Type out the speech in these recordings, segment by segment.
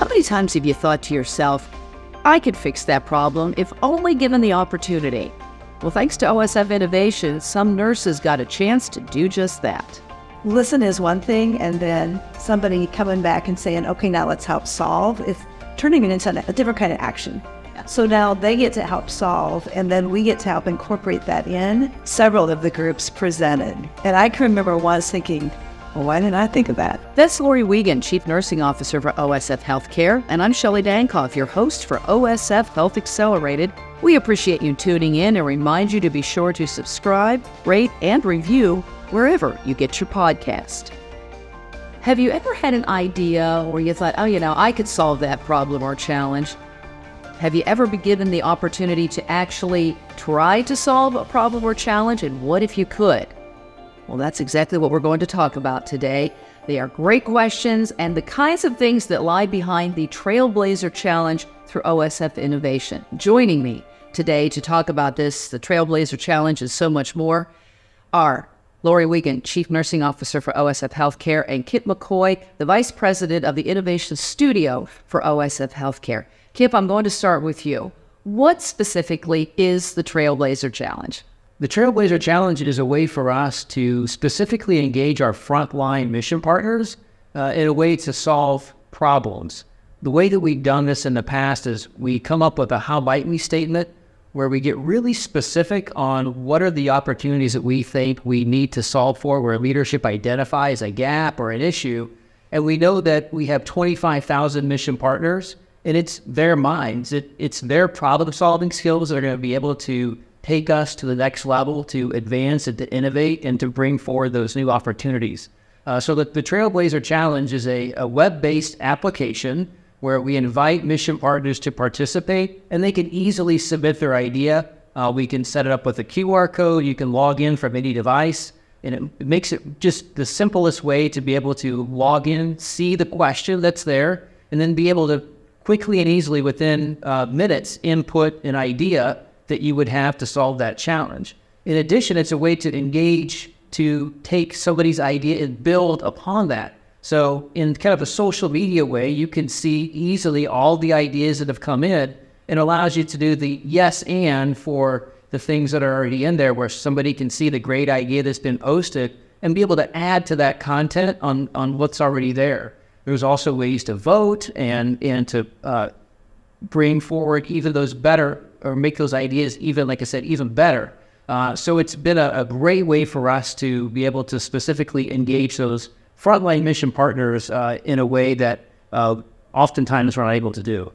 How many times have you thought to yourself, I could fix that problem if only given the opportunity? Well, thanks to OSF Innovation, some nurses got a chance to do just that. Listen is one thing, and then somebody coming back and saying, okay, now let's help solve, is turning it into a different kind of action. So now they get to help solve, and then we get to help incorporate that in. Several of the groups presented. And I can remember once thinking, well, why didn't I think of that? That's Lori Wiegand, Chief Nursing Officer for OSF HealthCare, and I'm Shelli Dankoff, your host for OSF Health Accelerated. We appreciate you tuning in and remind you to be sure to subscribe, rate, and review wherever you get your podcast. Have you ever had an idea where you thought, I could solve that problem or challenge? Have you ever been given the opportunity to actually try to solve a problem or challenge, and what if you could? Well, that's exactly what we're going to talk about today. They are great questions and the kinds of things that lie behind the Trailblazer Challenge through OSF Innovation. Joining me today to talk about this, the Trailblazer Challenge, and so much more, are Lori Wiegand, Chief Nursing Officer for OSF HealthCare, and Kip McCoy, the Vice President of the Innovation Studio for OSF HealthCare. Kip, I'm going to start with you. What specifically is the Trailblazer Challenge? The Trailblazer Challenge is a way for us to specifically engage our frontline mission partners in a way to solve problems. The way that we've done this in the past is we come up with a how might we statement where we get really specific on what are the opportunities that we think we need to solve for, where leadership identifies a gap or an issue. And we know that we have 25,000 mission partners, and it's their minds, it's their problem-solving skills that are going to be able to take us to the next level, to advance and to innovate and to bring forward those new opportunities. So the Trailblazer Challenge is a web-based application where we invite mission partners to participate, and they can easily submit their idea. We can set it up with a QR code. You can log in from any device, and it makes it just the simplest way to be able to log in, see the question that's there, and then be able to quickly and easily within minutes input an idea that you would have to solve that challenge. In addition, it's a way to engage, to take somebody's idea and build upon that. So in kind of a social media way, you can see easily all the ideas that have come in, and allows you to do the yes and for the things that are already in there, where somebody can see the great idea that's been posted and be able to add to that content on what's already there. There's also ways to vote and to bring forward even those better, or make those ideas even, like I said, even better. So it's been a great way for us to be able to specifically engage those frontline mission partners in a way that oftentimes we're not able to do.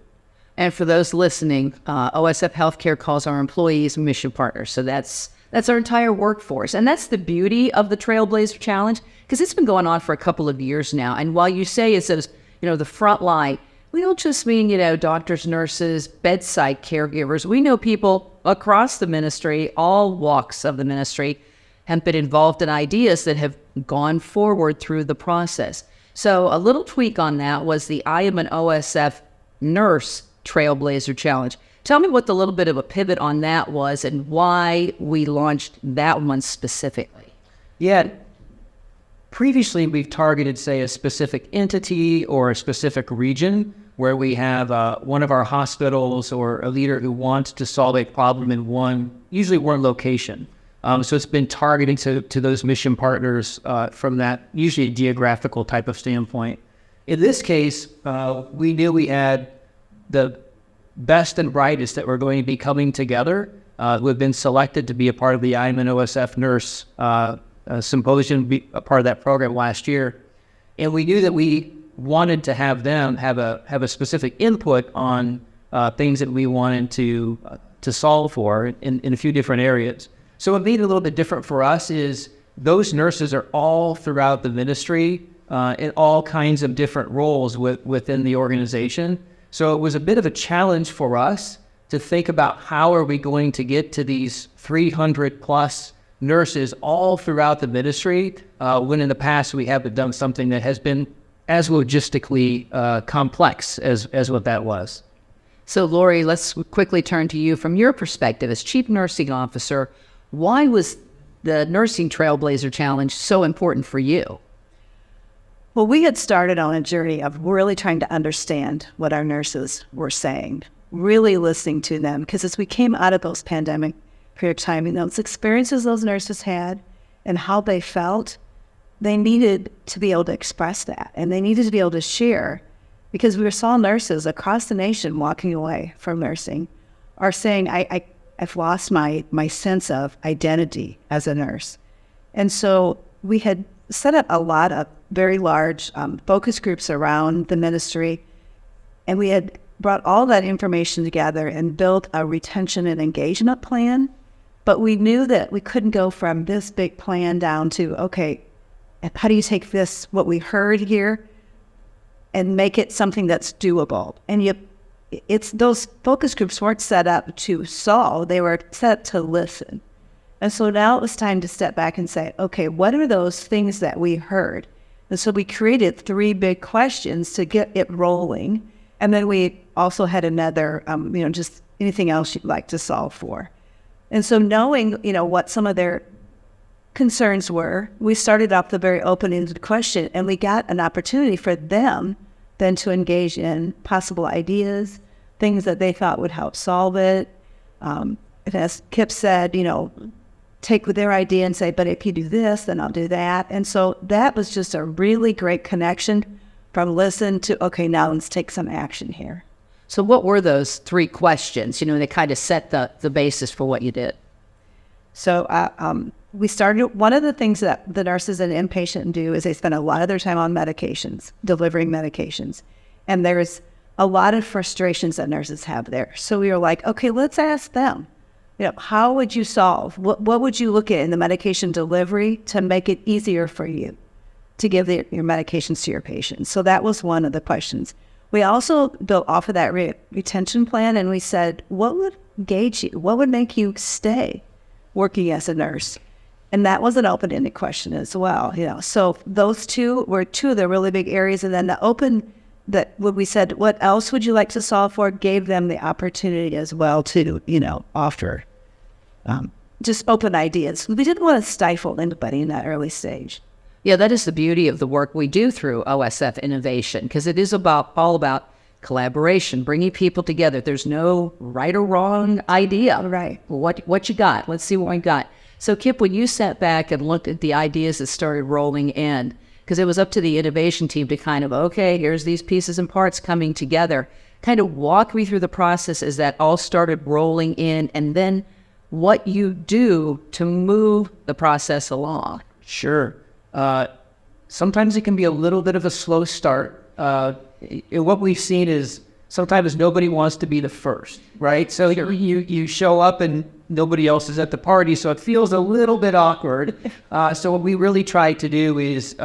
And for those listening, OSF HealthCare calls our employees mission partners. So that's our entire workforce. And that's the beauty of the Trailblazer Challenge, because it's been going on for a couple of years now. And while you say it says, the front line, we don't just mean, doctors, nurses, bedside caregivers. We know people across the ministry, all walks of the ministry, have been involved in ideas that have gone forward through the process. So a little tweak on that was the I Am an OSF Nurse Trailblazer Challenge. Tell me what the little bit of a pivot on that was and why we launched that one specifically. Yeah. Previously, we've targeted, say, a specific entity or a specific region where we have one of our hospitals or a leader who wants to solve a problem in usually one location. So it's been targeting to those mission partners from that usually geographical type of standpoint. In this case, we knew we had the best and brightest that were going to be coming together who have been selected to be a part of the I'm an OSF Nurse Symposium, be a part of that program last year. And we knew that we wanted to have them have a specific input on things that we wanted to solve for in a few different areas. So what made it a little bit different for us is those nurses are all throughout the ministry in all kinds of different roles within the organization. So it was a bit of a challenge for us to think about how are we going to get to these 300 plus nurses all throughout the ministry, when in the past we haven't done something that has been as logistically complex as what that was. So Lori, let's quickly turn to you. From your perspective as Chief Nursing Officer, why was the Nursing Trailblazer Challenge so important for you? Well, we had started on a journey of really trying to understand what our nurses were saying, really listening to them, because as we came out of those pandemic period of time, those experiences those nurses had and how they felt, they needed to be able to express that, and they needed to be able to share, because we saw nurses across the nation walking away from nursing are saying, I've lost my sense of identity as a nurse. And so we had set up a lot of very large focus groups around the ministry, and we had brought all that information together and built a retention and engagement plan. But we knew that we couldn't go from this big plan down to, okay, how do you take this, what we heard here, and make it something that's doable? And it's those focus groups weren't set up to solve, they were set up to listen. And so now it was time to step back and say, okay, what are those things that we heard? And so we created 3 big questions to get it rolling. And then we also had another, just anything else you'd like to solve for. And so knowing, what some of their concerns were, we started off the very open-ended question, and we got an opportunity for them then to engage in possible ideas, things that they thought would help solve it. And as Kip said, take their idea and say, but if you do this, then I'll do that. And so that was just a really great connection from listen to, okay, now let's take some action here. So what were those 3 questions? They kind of set the basis for what you did. So we started, one of the things that the nurses and inpatient do is they spend a lot of their time on medications, delivering medications. And there's a lot of frustrations that nurses have there. So we were like, okay, let's ask them, how would you solve? What would you look at in the medication delivery to make it easier for you to give your medications to your patients? So that was one of the questions. We also built off of that retention plan, and we said, what would engage you? What would make you stay working as a nurse? And that was an open-ended question as well. So those 2 were 2 of the really big areas. And then the open, that when we said, what else would you like to solve for, gave them the opportunity as well to, offer just open ideas. We didn't want to stifle anybody in that early stage. Yeah, that is the beauty of the work we do through OSF Innovation, because it is all about collaboration, bringing people together. There's no right or wrong idea. Right. What you got? Let's see what we got. So, Kip, when you sat back and looked at the ideas that started rolling in, because it was up to the innovation team to kind of, okay, here's these pieces and parts coming together, kind of walk me through the process as that all started rolling in, and then what you do to move the process along. Sure. Sometimes it can be a little bit of a slow start. What we've seen is sometimes nobody wants to be the first, right? So you show up and nobody else is at the party, so it feels a little bit awkward. So what we really try to do is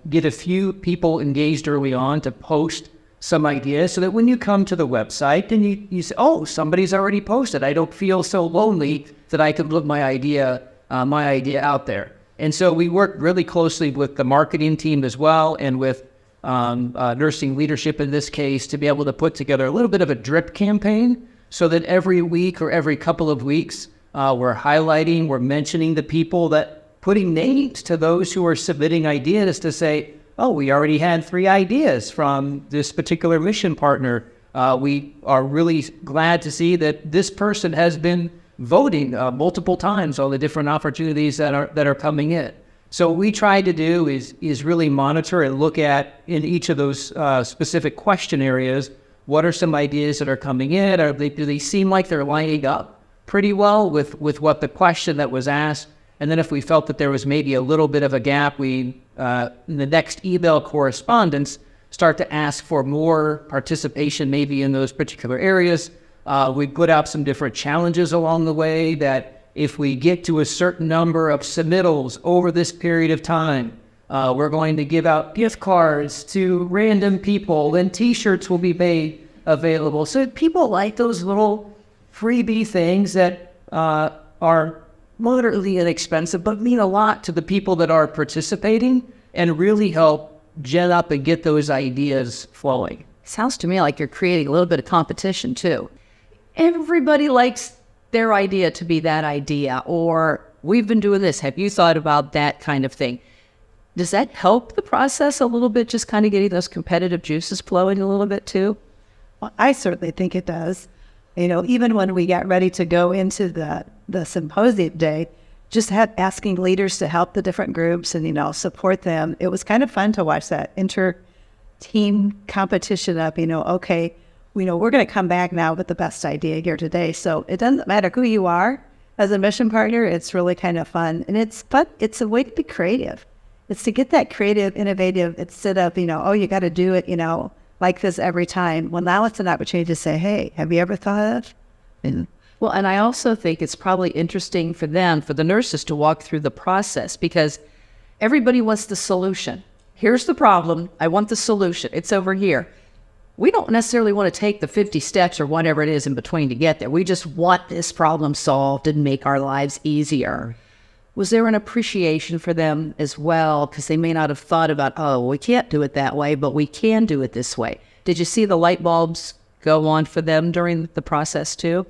get a few people engaged early on to post some ideas, so that when you come to the website and you say, oh, somebody's already posted, I don't feel so lonely that I can put my idea out there. And so we work really closely with the marketing team as well, and with nursing leadership in this case, to be able to put together a little bit of a drip campaign, so that every week or every couple of weeks we're mentioning the people, that putting names to those who are submitting ideas to say, oh, we already had 3 ideas from this particular mission partner. We are really glad to see that this person has been voting multiple times on the different opportunities that are coming in. So what we try to do is really monitor and look at, in each of those specific question areas, what are some ideas that are coming in? Do they seem like they're lining up pretty well with what the question that was asked? And then if we felt that there was maybe a little bit of a gap, we, in the next email correspondence, start to ask for more participation maybe in those particular areas. We put out some different challenges along the way, that if we get to a certain number of submittals over this period of time, we're going to give out gift cards to random people, and T-shirts will be made available. So people like those little freebie things that are moderately inexpensive, but mean a lot to the people that are participating, and really help gen up and get those ideas flowing. Sounds to me like you're creating a little bit of competition too. Everybody likes their idea to be that idea, or we've been doing this. Have you thought about that kind of thing? Does that help the process a little bit, just kind of getting those competitive juices flowing a little bit too? Well, I certainly think it does. Even when we got ready to go into the symposium day, just asking leaders to help the different groups and, support them. It was kind of fun to watch that inter-team competition of, okay, we're going to come back now with the best idea here today. So it doesn't matter who you are as a mission partner. It's really kind of fun. And it's fun. It's a way to be creative. It's to get that creative, innovative, instead of, oh, you got to do it, like this every time. Well, now it's an opportunity to say, hey, have you ever thought of? Well, and I also think it's probably interesting for them, for the nurses, to walk through the process, because everybody wants the solution. Here's the problem. I want the solution. It's over here. We don't necessarily want to take the 50 steps or whatever it is in between to get there. We just want this problem solved and make our lives easier. Was there an appreciation for them as well? Because they may not have thought about, oh, we can't do it that way, but we can do it this way. Did you see the light bulbs go on for them during the process too?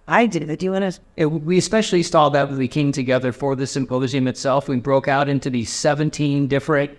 I did. Do you want to? We especially saw that when we came together for the symposium itself. We broke out into these 17 different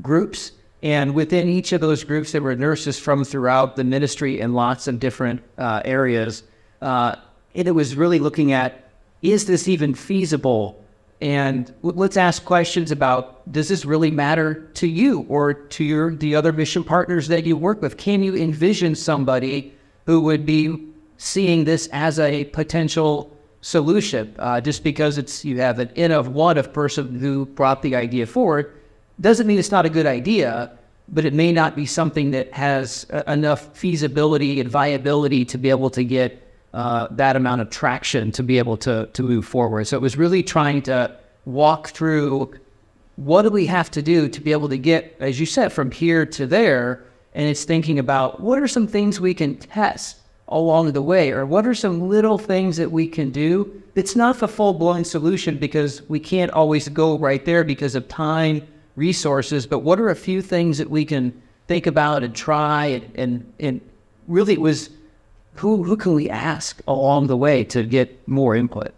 groups. And within each of those groups, there were nurses from throughout the ministry in lots of different areas. And it was really looking at, is this even feasible? And let's ask questions about, does this really matter to you or to the other mission partners that you work with? Can you envision somebody who would be seeing this as a potential solution? Just because you have an N of one of person who brought the idea forward, doesn't mean it's not a good idea, but it may not be something that has enough feasibility and viability to be able to get that amount of traction to be able to move forward. So it was really trying to walk through, what do we have to do to be able to get, as you said, from here to there? And it's thinking about, what are some things we can test along the way? Or what are some little things that we can do? It's not the full-blown solution, because we can't always go right there because of time, resources, but what are a few things that we can think about and try, and really it was, who can we ask along the way to get more input?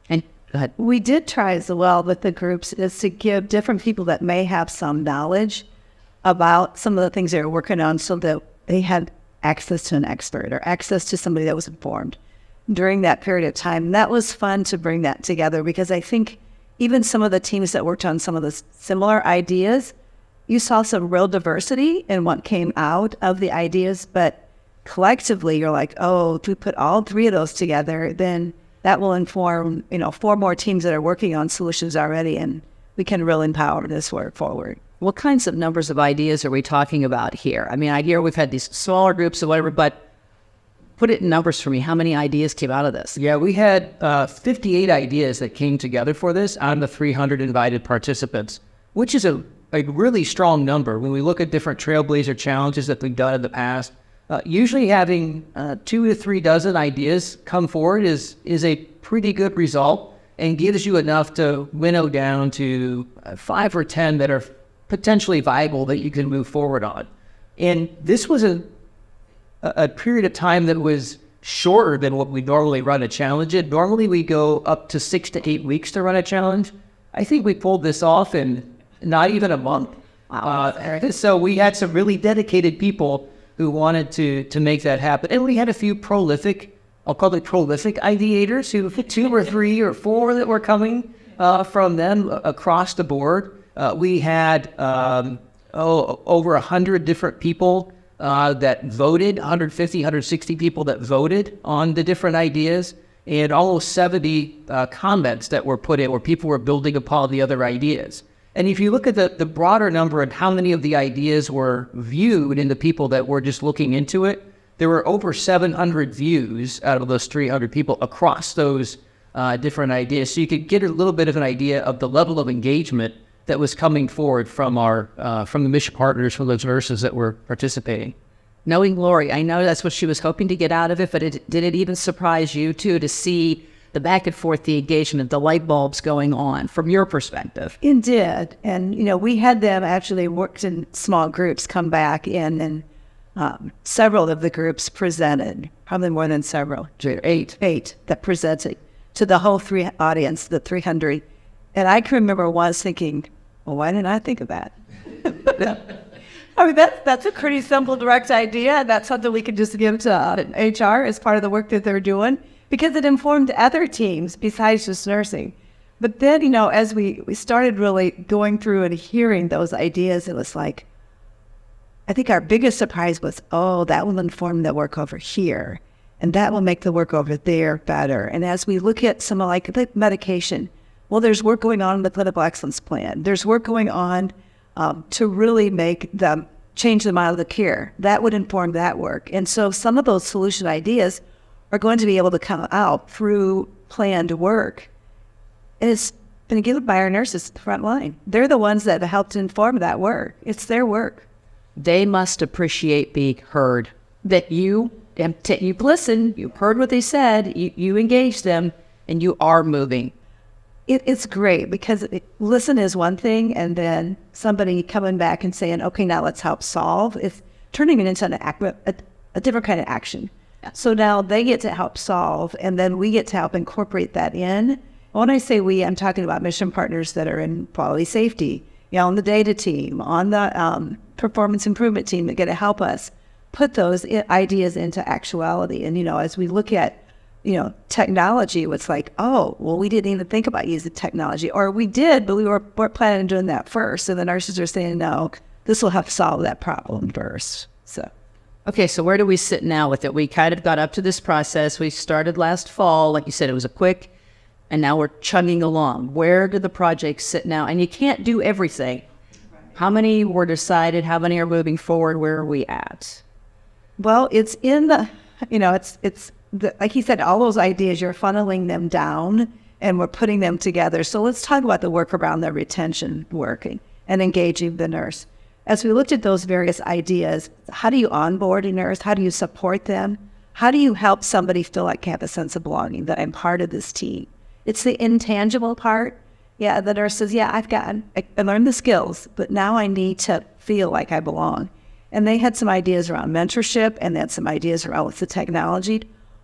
And go ahead. We did try as well with the groups is to give different people that may have some knowledge about some of the things they were working on, so that they had access to an expert or access to somebody that was informed during that period of time. And that was fun to bring that together, because I think even some of the teams that worked on some of the similar ideas, you saw some real diversity in what came out of the ideas, but collectively you're like, oh, if we put all three of those together, then that will inform, 4 more teams that are working on solutions already, and we can really empower this work forward. What kinds of numbers of ideas are we talking about here? I mean, I hear we've had these smaller groups or whatever, but put it in numbers for me. How many ideas came out of this? Yeah, we had 58 ideas that came together for this out of the 300 invited participants, which is a really strong number. When we look at different Trailblazer challenges that we've done in the past, usually having 2 to 3 dozen ideas come forward is a pretty good result, and gives you enough to winnow down to 5 or 10 that are potentially viable that you can move forward on. And this was a period of time that was shorter than what we normally run a challenge in. Normally we go up to 6 to 8 weeks to run a challenge. I think we pulled this off in not even a month. Wow. So we had some really dedicated people who wanted to make that happen. And we had a few prolific, I'll call it prolific ideators, who 2 or 3 or 4 that were coming from them across the board. We had over 100 different people that voted, 150, 160 people that voted on the different ideas, and almost 70 comments that were put in where people were building upon the other ideas. And if you look at the broader number and how many of the ideas were viewed in the people that were just looking into it, there were over 700 views out of those 300 people across those different ideas. So you could get a little bit of an idea of the level of engagement that was coming forward from from the mission partners, from those nurses that were participating. Knowing Lori, I know that's what she was hoping to get out of it, but did it even surprise you too to see the back and forth, the engagement, the light bulbs going on from your perspective? It did. And, we had them actually worked in small groups come back in, and several of the groups presented, probably more than several. 8 that presented to the whole audience, the 300. And I can remember once thinking, well, why didn't I think of that? I mean, that's a pretty simple, direct idea. And that's something we could just give to HR as part of the work that they're doing, because it informed other teams besides just nursing. But then, as we started really going through and hearing those ideas, it was like, I think our biggest surprise was, oh, that will inform the work over here. And that will make the work over there better. And as we look at some like medication, well, there's work going on in the clinical excellence plan. There's work going on to really change the model of care. That would inform that work. And so some of those solution ideas are going to be able to come out through planned work. And it's been given by our nurses at the front line. They're the ones that helped inform that work. It's their work. They must appreciate being heard, that you've listened, you've heard what they said, you engaged them, and you are moving. It's great because listen is one thing, and then somebody coming back and saying, okay, now let's help solve. It's turning it into a different kind of action. So now they get to help solve, and then we get to help incorporate that in. When I say we, I'm talking about mission partners that are in quality safety, on the data team, on the performance improvement team that get to help us put those ideas into actuality. And, as we look at, technology, it's like, oh, well, we didn't even think about using technology, or we did, but we're planning on doing that first. And the nurses are saying, no, this will help solve that problem first. So. Okay, so where do we sit now with it? We kind of got up to this process. We started last fall. Like you said, it was a quick, and now we're chugging along. Where do the projects sit now? And you can't do everything. How many were decided? How many are moving forward? Where are we at? Well, it's in the, like he said, all those ideas, you're funneling them down and we're putting them together. So let's talk about the work around the retention working and engaging the nurse. As we looked at those various ideas, how do you onboard a nurse? How do you support them? How do you help somebody feel like they have a sense of belonging, that I'm part of this team? It's the intangible part. Yeah, the nurse says, yeah, I learned the skills, but now I need to feel like I belong. And they had some ideas around mentorship, and they had some ideas around with the technology.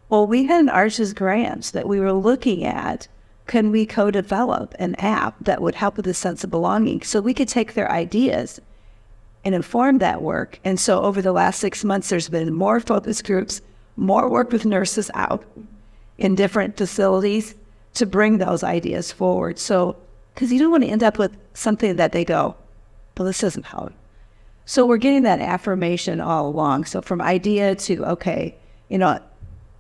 Well, we had an Arches grant that we were looking at. Can we co-develop an app that would help with a sense of belonging? So we could take their ideas and inform that work. And so over the last 6 months, there's been more focus groups, more work with nurses out in different facilities to bring those ideas forward. So, because you don't want to end up with something that they go, well, this isn't how. So we're getting that affirmation all along. So from idea to, okay,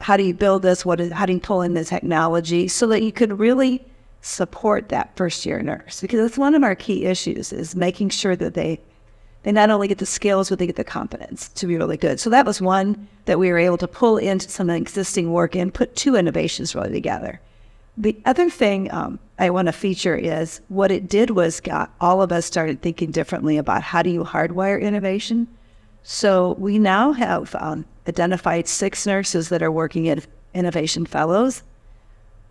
how do you build this? How do you pull in the technology so that you could really support that first year nurse? Because it's one of our key issues, is making sure that they not only get the skills, but they get the confidence to be really good. So that was one that we were able to pull into some existing work and put two innovations really together. The other thing I want to feature is what it did was got all of us started thinking differently about how do you hardwire innovation. So we now have identified 6 nurses that are working at Innovation Fellows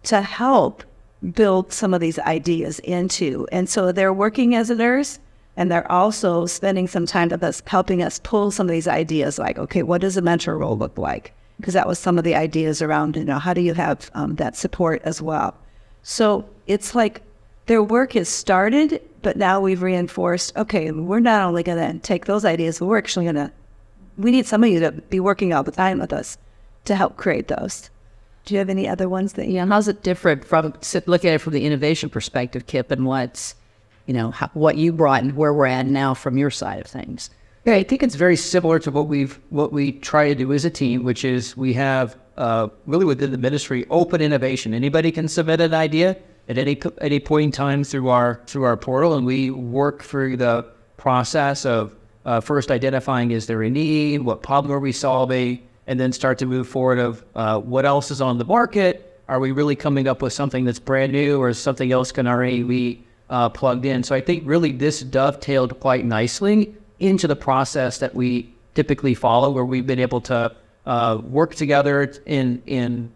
to help build some of these ideas into. And so they're working as a nurse, and they're also spending some time with us, helping us pull some of these ideas like, okay, what does a mentor role look like? Because that was some of the ideas around, how do you have that support as well? So it's like their work has started, but now we've reinforced, okay, we're not only going to take those ideas, but we're actually we need some of you to be working all the time with us to help create those. Do you have any other ones that how's it different from looking at it from the innovation perspective, Kip, and what's, what you brought and where we're at now from your side of things? Yeah, I think it's very similar to what we try to do as a team, which is we have really within the ministry open innovation. Anybody can submit an idea at any point in time through our portal, and we work through the process of first identifying, is there a need, what problem are we solving, and then start to move forward of what else is on the market. Are we really coming up with something that's brand new, or something else can already be plugged in? So I think really this dovetailed quite nicely into the process that we typically follow, where we've been able to work together and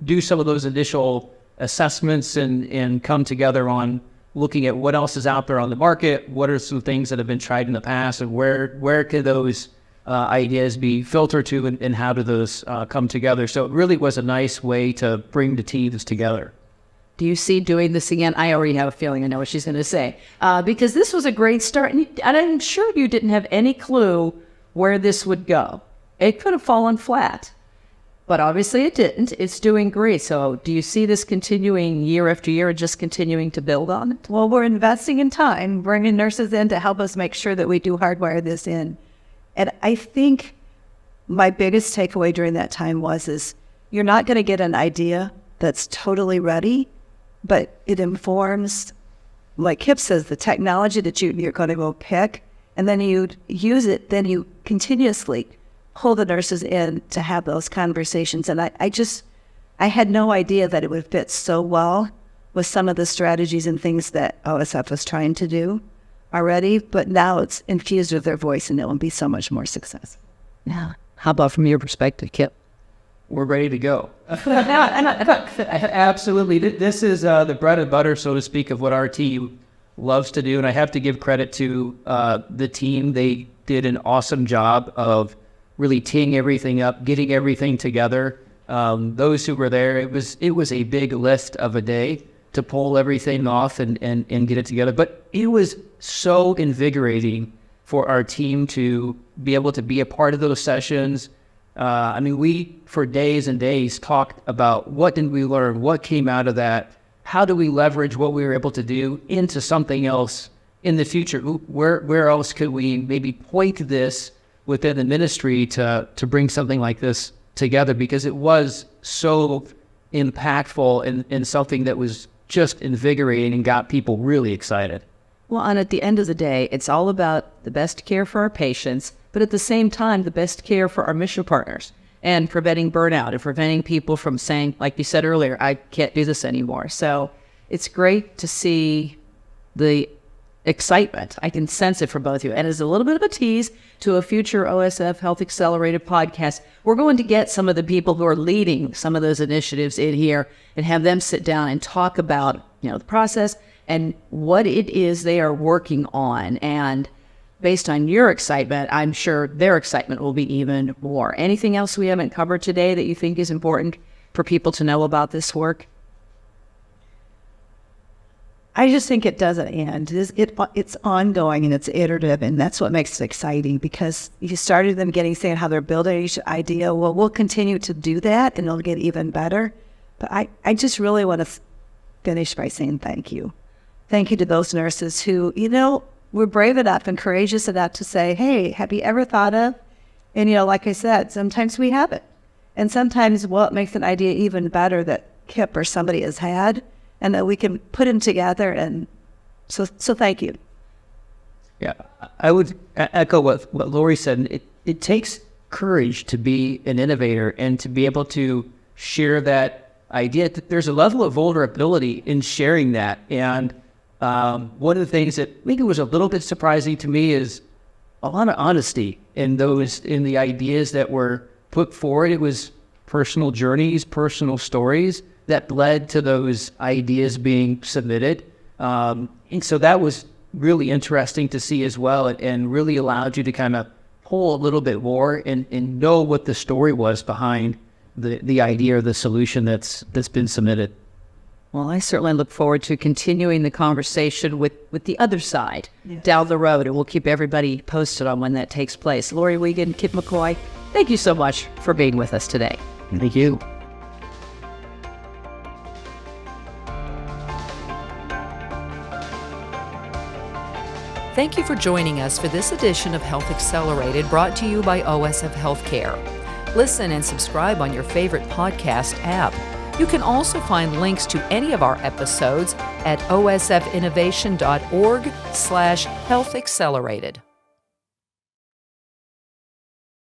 do some of those initial assessments and come together on looking at what else is out there on the market, what are some things that have been tried in the past, and where could those ideas be filtered to, and how do those come together. So it really was a nice way to bring the teams together. Do you see doing this again? I already have a feeling I know what she's going to say. Because this was a great start, and I'm sure you didn't have any clue where this would go. It could have fallen flat, but obviously it didn't. It's doing great. So do you see this continuing year after year and just continuing to build on it? Well, we're investing in time, bringing nurses in to help us make sure that we do hardwire this in. And I think my biggest takeaway during that time is you're not going to get an idea that's totally ready, but it informs, like Kip says, the technology that you're going to go pick, and then you use it, then you continuously pull the nurses in to have those conversations. And I had no idea that it would fit so well with some of the strategies and things that OSF was trying to do already, but now it's infused with their voice and it will be so much more successful. Yeah. How about from your perspective, Kip? We're ready to go. Absolutely. This is the bread and butter, so to speak, of what our team loves to do. And I have to give credit to the team. They did an awesome job of really teeing everything up, getting everything together. Those who were there, it was a big lift of a day to pull everything off and get it together. But it was so invigorating for our team to be able to be a part of those sessions. We, for days and days, talked about what did we learn, what came out of that, how do we leverage what we were able to do into something else in the future? Where else could we maybe point this within the ministry to bring something like this together? Because it was so impactful and something that was just invigorating and got people really excited. Well, and at the end of the day, it's all about the best care for our patients, but at the same time, the best care for our mission partners and preventing burnout and preventing people from saying, like you said earlier, I can't do this anymore. So it's great to see the excitement. I can sense it from both of you. And as a little bit of a tease to a future OSF Health Accelerated podcast, we're going to get some of the people who are leading some of those initiatives in here and have them sit down and talk about, the process and what it is they are working on. And based on your excitement, I'm sure their excitement will be even more. Anything else we haven't covered today that you think is important for people to know about this work? I just think it doesn't end. It's ongoing and it's iterative, and that's what makes it exciting, because you started them saying how they're building each idea. Well, we'll continue to do that and it'll get even better. But I just really want to finish by saying thank you. Thank you to those nurses who, were brave enough and courageous enough to say, hey, have you ever thought of? And, like I said, sometimes we haven't. And sometimes what makes an idea even better that Kip or somebody has had, and that we can put them together. And so thank you. Yeah, I would echo what Lori said. It takes courage to be an innovator and to be able to share that idea. There's a level of vulnerability in sharing that. And one of the things that maybe was a little bit surprising to me is a lot of honesty in the ideas that were put forward. It was personal journeys, personal stories that led to those ideas being submitted. And so that was really interesting to see as well, and really allowed you to kind of pull a little bit more and know what the story was behind the idea or the solution that's been submitted. Well, I certainly look forward to continuing the conversation with the other side down the road, and we'll keep everybody posted on when that takes place. Lori Wiegand, Kip McCoy, thank you so much for being with us today. Thank you. Thank you for joining us for this edition of Health Accelerated, brought to you by OSF HealthCare. Listen and subscribe on your favorite podcast app. You can also find links to any of our episodes at osfinnovation.org/healthaccelerated.